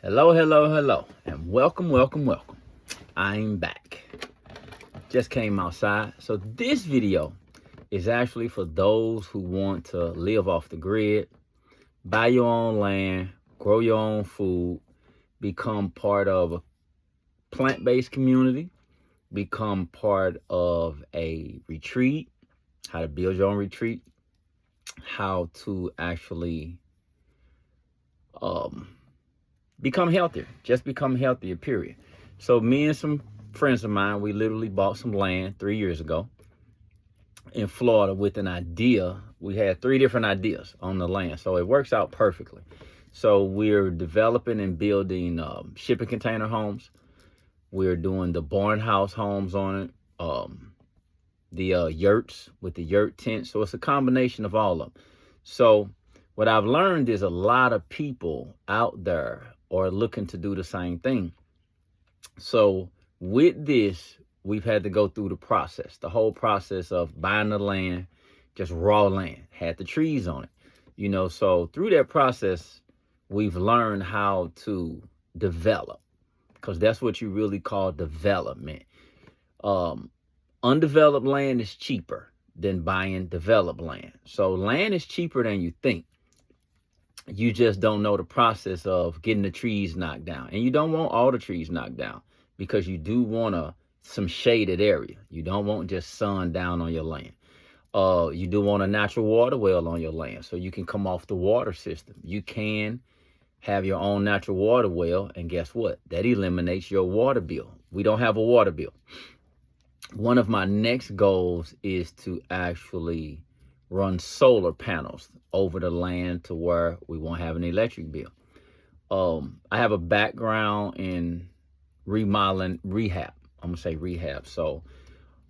Hello, hello, hello, and welcome. I'm back. Just came outside. So this video is actually for those who want to live off the grid, buy your own land, grow your own food, become part of a plant-based community, become part of a retreat, how to build your own retreat, how to actually um, become healthier, just become healthier, period. So me and some friends of mine, we literally bought some land 3 years ago in Florida with an idea. We had three different ideas on the land, so it works out perfectly. So we're developing and building shipping container homes. We're doing the barn house homes on it, the yurts with the yurt tent. So it's a combination of all of them. So what I've learned is a lot of people out there are looking to do the same thing. So with this, we've had to go through the whole process of buying the land, just raw land, had the trees on it. So through that process, we've learned how to develop, because that's what you really call development. Undeveloped land is cheaper than buying developed land. So land is cheaper than you think. You just don't know the process of getting the trees knocked down. And you don't want all the trees knocked down, because you do want some shaded area. You don't want just sun down on your land. You do want a natural water well on your land, so you can come off the water system. You can have your own natural water well, and guess what? That eliminates your water bill. We don't have a water bill. One of my next goals is to actually run solar panels over the land to where we won't have an electric bill. I have a background in remodeling, rehab. I'm gonna say rehab. So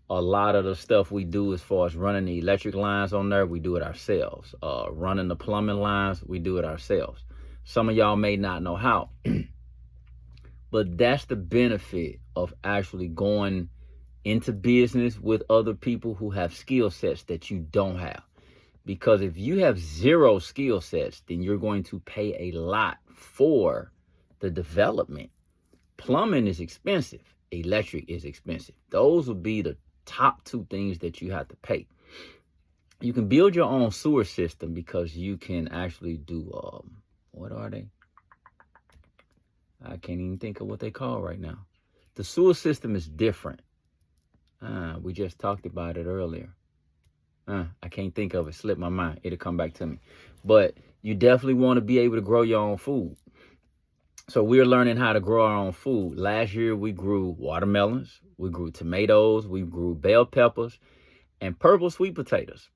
a lot of the stuff we do as far as running the electric lines on there, we do it ourselves. Running the plumbing lines, we do it ourselves. Some of y'all may not know how, but that's the benefit of actually going into business with other people who have skill sets that you don't have. Because if you have zero skill sets, then you're going to pay a lot for the development. Plumbing is expensive. Electric is expensive. Those would be the top two things that you have to pay. You can build your own sewer system, because you can actually do, what are they? I can't even think of what they call right now. The sewer system is different. We just talked about it earlier. I can't think of it. Slipped my mind. It'll come back to me. But you definitely want to be able to grow your own food. So we're learning how to grow our own food. Last year, we grew watermelons. We grew tomatoes. We grew bell peppers and purple sweet potatoes.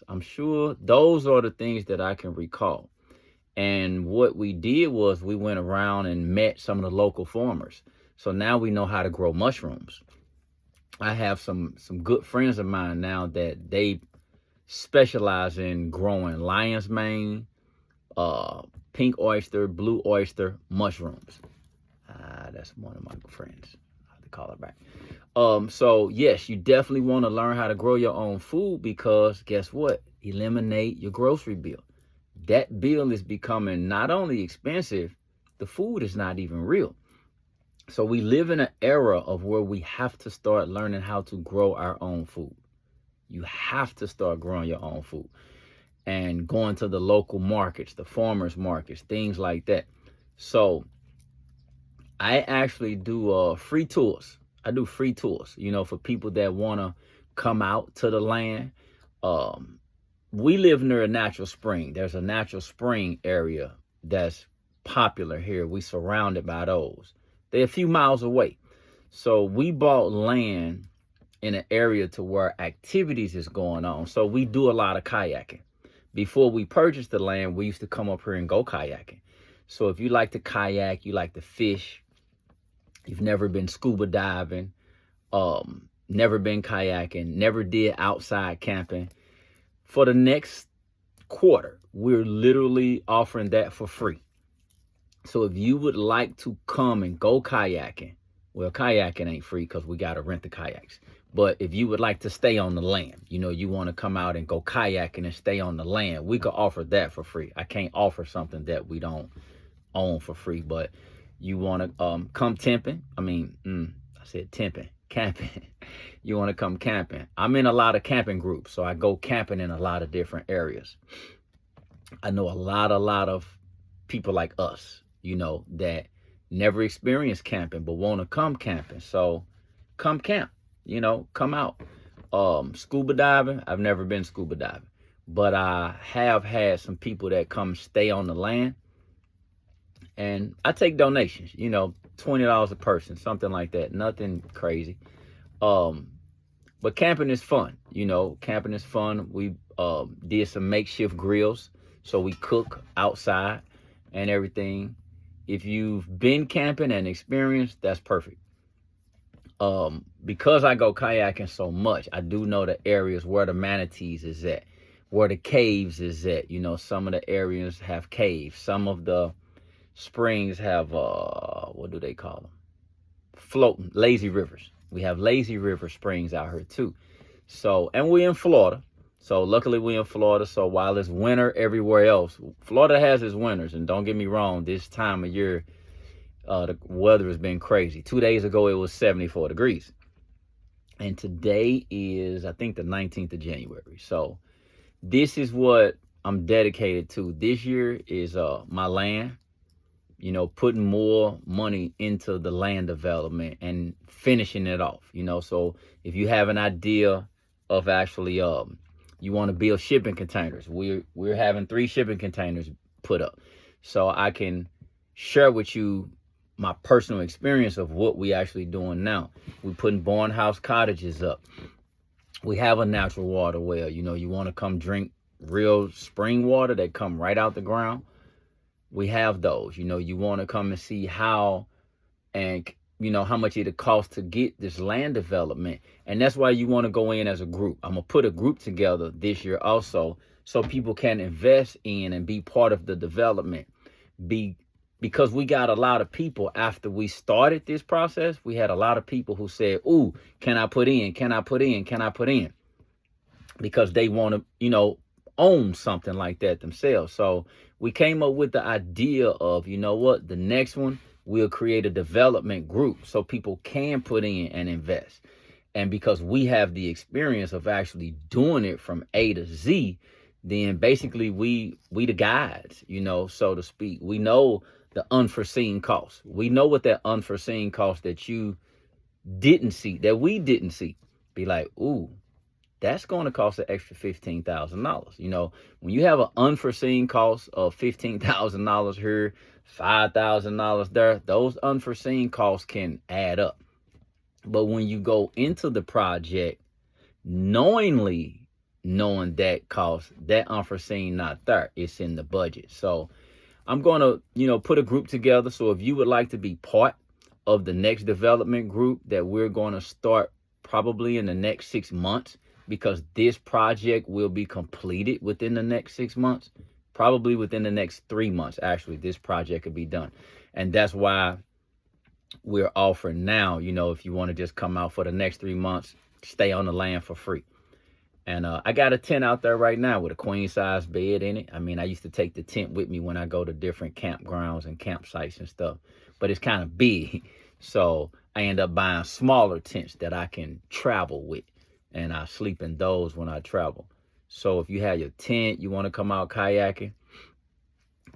I'm sure those are the things that I can recall. And what we did was we went around and met some of the local farmers. So now we know how to grow mushrooms. I have some good friends of mine now that they specialize in growing lion's mane, pink oyster, blue oyster mushrooms. That's one of my friends. I have to call her back. So yes, you definitely want to learn how to grow your own food, because guess what? Eliminate your grocery bill. That bill is becoming not only expensive, the food is not even real. So we live in an era of where we have to start learning how to grow our own food. You have to start growing your own food and going to the local markets, the farmers markets, things like that. So I actually do free tours. I do free tours, for people that want to come out to the land. We live near a natural spring. There's a natural spring area that's popular here. We surrounded by those. They're a few miles away. So we bought land in an area to where activities is going on. So we do a lot of kayaking. Before we purchased the land, we used to come up here and go kayaking. So if you like to kayak, you like to fish, you've never been scuba diving, never been kayaking, never did outside camping, for the next quarter, we're literally offering that for free. So if you would like to come and go kayaking, well, kayaking ain't free because we got to rent the kayaks. But if you would like to stay on the land, you want to come out and go kayaking and stay on the land, we could offer that for free. I can't offer something that we don't own for free. But you want to come temping. I said temping, camping. You want to come camping. I'm in a lot of camping groups, so I go camping in a lot of different areas. I know a lot of people like us, that never experienced camping but want to come camping. So come camp, come out. Scuba diving, I've never been scuba diving, but I have had some people that come stay on the land, and I take donations, $20 a person, something like that, nothing crazy. But camping is fun, camping is fun. We did some makeshift grills, so we cook outside and everything. If you've been camping and experienced, that's perfect. Because I go kayaking so much, I do know the areas where the manatees is at, where the caves is at. Some of the areas have caves. Some of the springs have, what do they call them? Floating, lazy rivers. We have lazy river springs out here too. So, and we're in Florida. So luckily we're in Florida. So while it's winter everywhere else, Florida has its winters. And don't get me wrong, this time of year, the weather has been crazy. 2 days ago, it was 74 degrees. And today is, I think, the 19th of January. So this is what I'm dedicated to. This year is my land, putting more money into the land development and finishing it off, So if you have an idea of actually, you want to build shipping containers, we're having 3 shipping containers put up. So I can share with you my personal experience of what we actually doing now. We're putting barn house cottages up. We have a natural water well. You want to come drink real spring water that come right out the ground. We have those. You want to come and see how and how much it costs to get this land development. And that's why you want to go in as a group. I'm gonna put a group together this year also, so people can invest in and be part of the development. Because we got a lot of people after we started this process. We had a lot of people who said, "Ooh, can I put in? Can I put in? Can I put in?" Because they want to, own something like that themselves. So we came up with the idea of, the next one, we'll create a development group so people can put in and invest. And because we have the experience of actually doing it from A to Z, then basically we the guides, so to speak. We know the unforeseen costs. We know what that unforeseen cost that you didn't see, that we didn't see. Be like, ooh, that's going to cost an extra $15,000. When you have an unforeseen cost of $15,000 here, $5,000 there, those unforeseen costs can add up. But when you go into the project knowing that cost, that unforeseen not there, it's in the budget. So I'm going to, put a group together. So if you would like to be part of the next development group that we're going to start probably in the next 6 months, because this project will be completed within the next 6 months, probably within the next 3 months. Actually, this project could be done. And that's why we're offering now, if you want to just come out for the next 3 months, stay on the land for free. And I got a tent out there right now with a queen size bed in it. I used to take the tent with me when I go to different campgrounds and campsites and stuff, but it's kind of big. So I end up buying smaller tents that I can travel with, and I sleep in those when I travel. So if you have your tent, you want to come out kayaking,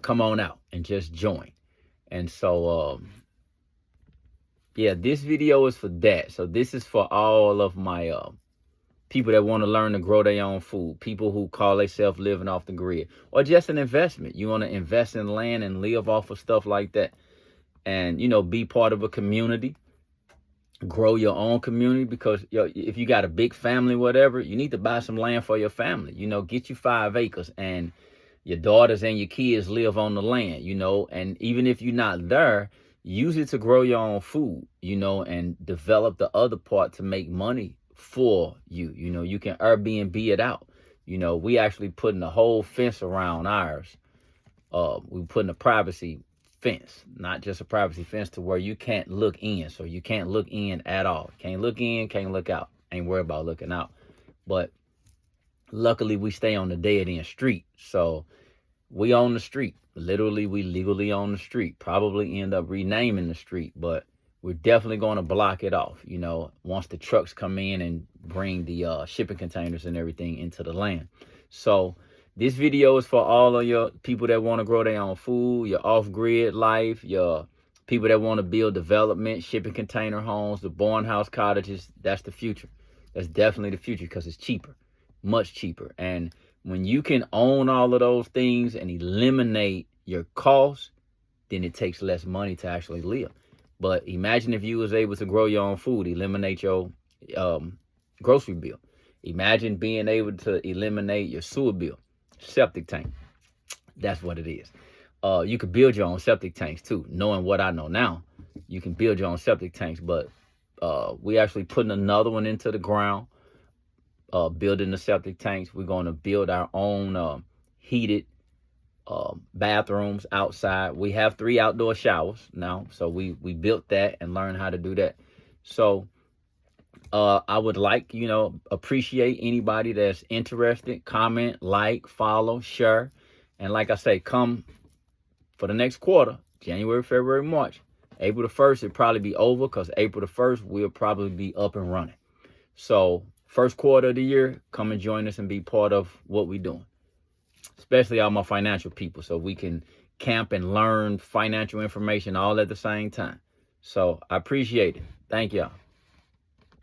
come on out and just join. And so, yeah, this video is for that. So this is for all of my people that want to learn to grow their own food, people who call themselves living off the grid, or just an investment. You want to invest in land and live off of stuff like that, and, be part of a community, grow your own community. Because if you got a big family, whatever, you need to buy some land for your family. Get you 5 acres, and your daughters and your kids live on the land, and even if you're not there, use it to grow your own food, and develop the other part to make money for you. You can Airbnb it out. We actually putting a whole fence around ours. We putting a privacy fence, not just a privacy fence to where you can't look in. So you can't look in at all. Can't look in, can't look out. Ain't worried about looking out. But luckily we stay on the dead end street. So we on the street. Literally, we legally on the street. Probably end up renaming the street, but we're definitely going to block it off, once the trucks come in and bring the shipping containers and everything into the land. So this video is for all of your people that want to grow their own food, your off-grid life, your people that want to build development, shipping container homes, the barn house cottages. That's the future. That's definitely the future because it's cheaper, much cheaper. And when you can own all of those things and eliminate your costs, then it takes less money to actually live. But imagine if you was able to grow your own food, eliminate your grocery bill. Imagine being able to eliminate your sewer bill, septic tank. That's what it is. You could build your own septic tanks too. Knowing what I know now, you can build your own septic tanks. But we actually putting another one into the ground, building the septic tanks. We're going to build our own heated bathrooms outside. We have 3 outdoor showers now, so we built that and learned how to do that. So I would like, appreciate anybody that's interested. Comment, like, follow, share, and like I say, come for the next quarter, January, February, March. April the 1st, it'll probably be over because April the 1st, we'll probably be up and running. So first quarter of the year, come and join us and be part of what we're doing, especially all my financial people, so we can camp and learn financial information all at the same time. So I appreciate it. Thank y'all.